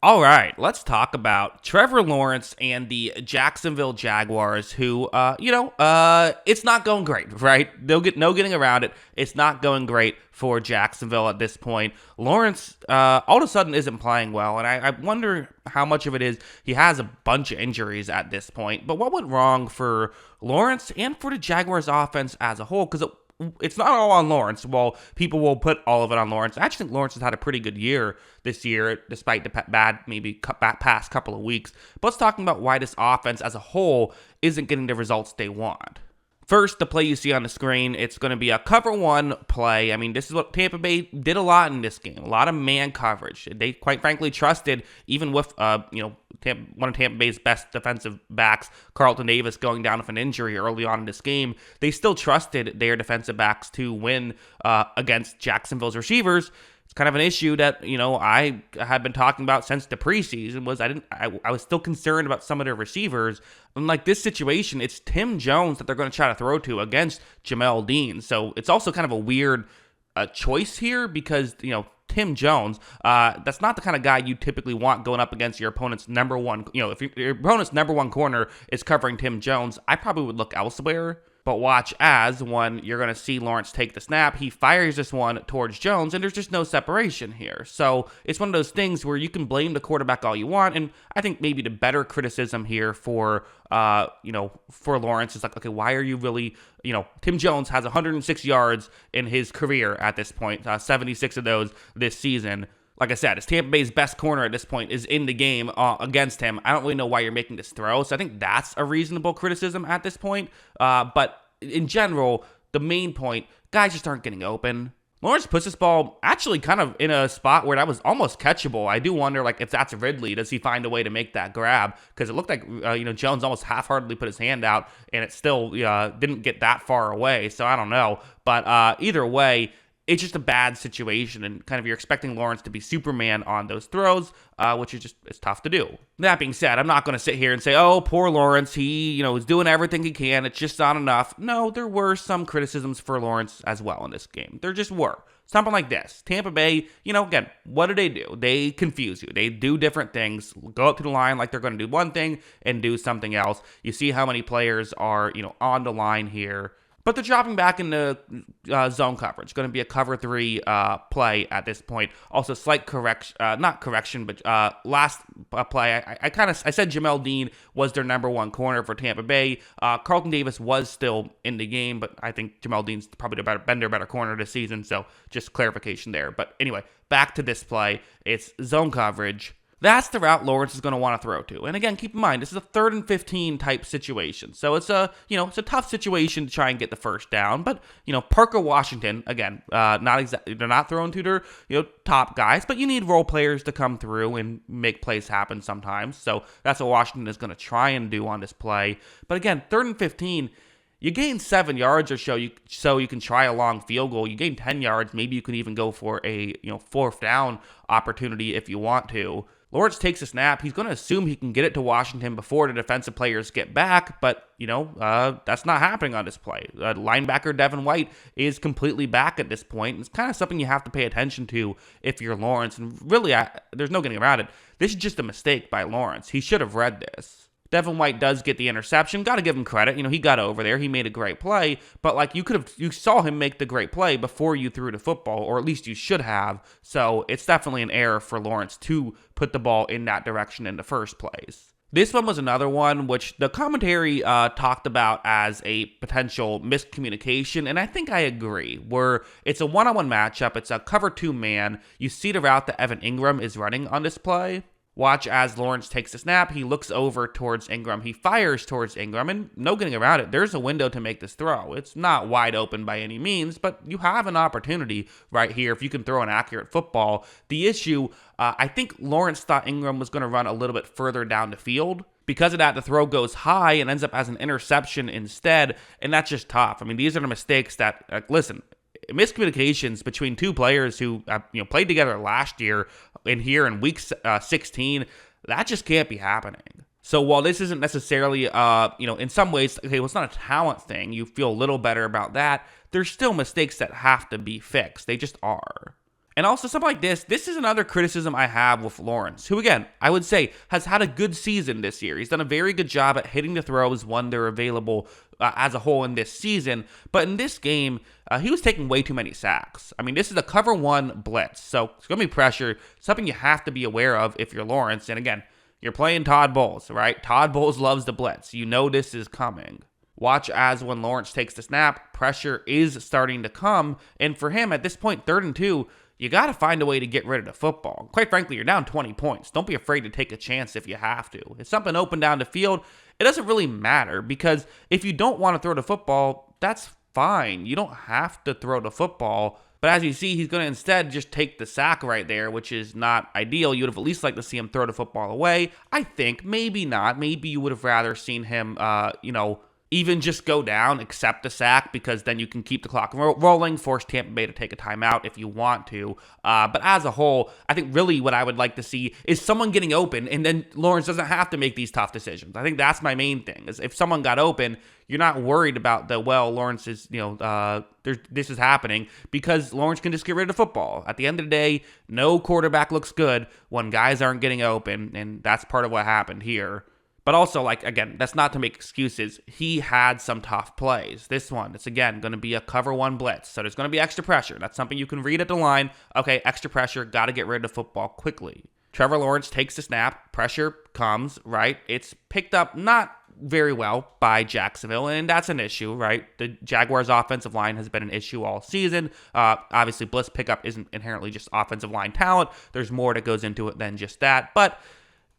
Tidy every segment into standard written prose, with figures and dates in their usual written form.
All right, let's talk about Trevor Lawrence and the Jacksonville Jaguars, who, it's not going great, right? No getting around it. It's not going great for Jacksonville at this point. Lawrence, all of a sudden, isn't playing well, and I wonder how much of it is he has a bunch of injuries at this point. But what went wrong for Lawrence and for the Jaguars offense as a whole? Because it's not all on Lawrence. Well, people will put all of it on Lawrence. I actually think Lawrence has had a pretty good year this year, despite the bad, maybe past couple of weeks. But let's talk about why this offense as a whole isn't getting the results they want. First, the play you see on the screen, it's going to be a cover one play. I mean, this is what Tampa Bay did a lot in this game. A lot of man coverage. They, quite frankly, trusted, even with, one of Tampa Bay's best defensive backs, Carlton Davis, going down with an injury early on in this game. They still trusted their defensive backs to win against Jacksonville's receivers. It's kind of an issue that, I had been talking about since the preseason. I was still concerned about some of their receivers. And like this situation, it's Tim Jones that they're going to try to throw to against Jamel Dean. So it's also kind of a weird choice here because, Tim Jones, that's not the kind of guy you typically want going up against your opponent's number one. If your opponent's number one corner is covering Tim Jones, I probably would look elsewhere. But watch as when you're going to see Lawrence take the snap, he fires this one towards Jones, and there's just no separation here. So it's one of those things where you can blame the quarterback all you want, and I think maybe the better criticism here for Lawrence is like, okay, why are you really, Tim Jones has 106 yards in his career at this point, 76 of those this season. Like I said, it's Tampa Bay's best corner at this point is in the game against him. I don't really know why you're making this throw. So I think that's a reasonable criticism at this point. But in general, the main point, guys just aren't getting open. Lawrence puts this ball actually kind of in a spot where that was almost catchable. I do wonder, if that's Ridley, does he find a way to make that grab? Because it looked like, Jones almost half-heartedly put his hand out, and it still didn't get that far away. So I don't know. But either way, it's just a bad situation, and kind of you're expecting Lawrence to be Superman on those throws, which it's tough to do. That being said, I'm not going to sit here and say, oh, poor Lawrence, he, is doing everything he can, it's just not enough. No, there were some criticisms for Lawrence as well in this game. There just were. Something like this. Tampa Bay, again, what do? They confuse you. They do different things, go up to the line like they're going to do one thing and do something else. You see how many players are, on the line here. But they're dropping back into zone coverage. Going to be a cover 3 play at this point. Also, slight correction, not correction, but last play. I said Jamel Dean was their number one corner for Tampa Bay. Carlton Davis was still in the game, but I think Jamel Dean's probably been their better corner this season. So just clarification there. But anyway, back to this play. It's zone coverage. That's the route Lawrence is going to want to throw to. And again, keep in mind, this is a 3rd and 15 type situation. So it's it's a tough situation to try and get the first down. But, Parker Washington, again, they're not throwing to their, top guys, but you need role players to come through and make plays happen sometimes. So that's what Washington is going to try and do on this play. But again, 3rd and 15, you gain 7 yards or so you can try a long field goal. You gain 10 yards, maybe you can even go for a, 4th down opportunity if you want to. Lawrence takes a snap. He's going to assume he can get it to Washington before the defensive players get back, but, that's not happening on this play. Linebacker Devin White is completely back at this point. It's kind of something you have to pay attention to if you're Lawrence, and really, there's no getting around it. This is just a mistake by Lawrence. He should have read this. Devin White does get the interception. Got to give him credit. He got over there. He made a great play. But you saw him make the great play before you threw the football, or at least you should have. So it's definitely an error for Lawrence to put the ball in that direction in the first place. This one was another one which the commentary talked about as a potential miscommunication, and I think I agree, where it's a one-on-one matchup. It's a cover 2 man. You see the route that Evan Ingram is running on this play. Watch as Lawrence takes the snap. He looks over towards Ingram. He fires towards Ingram, and no getting around it. There's a window to make this throw. It's not wide open by any means, but you have an opportunity right here if you can throw an accurate football. The issue, I think Lawrence thought Ingram was going to run a little bit further down the field. Because of that, the throw goes high and ends up as an interception instead, and that's just tough. I mean, these are the mistakes that, miscommunications between two players who played together last year in week 16, that just can't be happening. So while this isn't necessarily, in some ways, it's not a talent thing, you feel a little better about that, there's still mistakes that have to be fixed. They just are. And also something like this is another criticism I have with Lawrence, who again, I would say has had a good season this year. He's done a very good job at hitting the throws when they're available as a whole in this season. But in this game, he was taking way too many sacks. I mean, this is a cover one blitz, so it's going to be pressure, something you have to be aware of if you're Lawrence. And again, you're playing Todd Bowles, right? Todd Bowles loves the blitz. You know this is coming. Watch as when Lawrence takes the snap, pressure is starting to come. And for him, at this point, 3rd and 2, you got to find a way to get rid of the football. Quite frankly, you're down 20 points. Don't be afraid to take a chance if you have to. If something open down the field, it doesn't really matter, because if you don't want to throw the football, that's fine. You don't have to throw the football. But as you see, he's going to instead just take the sack right there, which is not ideal. You would have at least liked to see him throw the football away. I think. Maybe not. Maybe you would have rather seen him, even just go down, accept the sack, because then you can keep the clock rolling, force Tampa Bay to take a timeout if you want to. But as a whole, I think really what I would like to see is someone getting open, and then Lawrence doesn't have to make these tough decisions. I think that's my main thing, is if someone got open, you're not worried about Lawrence is, this is happening, because Lawrence can just get rid of the football. At the end of the day, no quarterback looks good when guys aren't getting open, and that's part of what happened here. But also, again, that's not to make excuses. He had some tough plays. This one, it's again going to be a cover one blitz. So there's going to be extra pressure. That's something you can read at the line. Okay, extra pressure, got to get rid of the football quickly. Trevor Lawrence takes the snap. Pressure comes, right? It's picked up not very well by Jacksonville, and that's an issue, right? The Jaguars' offensive line has been an issue all season. Obviously, blitz pickup isn't inherently just offensive line talent. There's more that goes into it than just that. But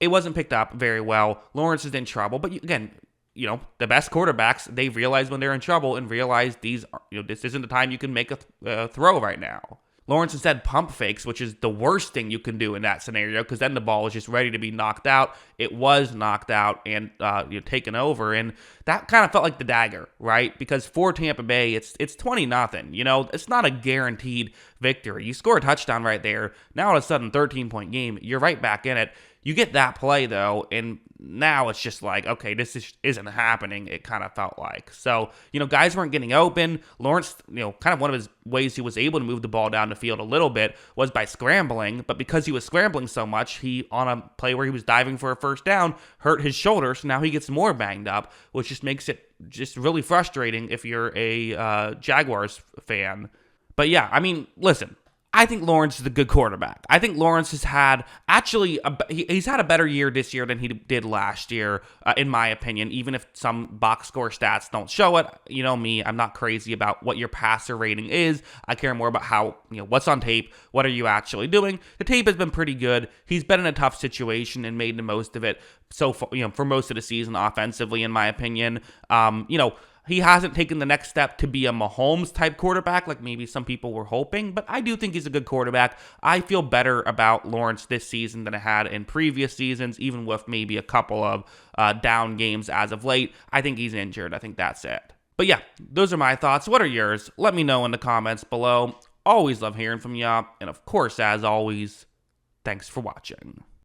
it wasn't picked up very well. Lawrence is in trouble. But again, the best quarterbacks, they realize when they're in trouble and realize this isn't the time you can make a throw right now. Lawrence instead pump fakes, which is the worst thing you can do in that scenario, because then the ball is just ready to be knocked out. It was knocked out and taken over, and that kind of felt like the dagger, right? Because for Tampa Bay, it's 20-0. It's not a guaranteed victory. You score a touchdown right there. Now all of a sudden, 13-point game, you're right back in it. You get that play, though, and now it's just like, okay, isn't happening, it kind of felt like. So, guys weren't getting open. Lawrence, kind of one of his ways he was able to move the ball down the field a little bit was by scrambling, but because he was scrambling so much, he, on a play where he was diving for a first down, hurt his shoulder, so now he gets more banged up, which just makes it just really frustrating if you're a Jaguars fan. But yeah, I mean, listen, I think Lawrence is a good quarterback. I think Lawrence has had he's had a better year this year than he did last year, in my opinion, even if some box score stats don't show it. You know me, I'm not crazy about what your passer rating is. I care more about how, what's on tape, what are you actually doing. The tape has been pretty good. He's been in a tough situation and made the most of it so far, for most of the season offensively, in my opinion. He hasn't taken the next step to be a Mahomes-type quarterback like maybe some people were hoping, but I do think he's a good quarterback. I feel better about Lawrence this season than I had in previous seasons, even with maybe a couple of down games as of late. I think he's injured. I think that's it. But yeah, those are my thoughts. What are yours? Let me know in the comments below. Always love hearing from you. And of course, as always, thanks for watching.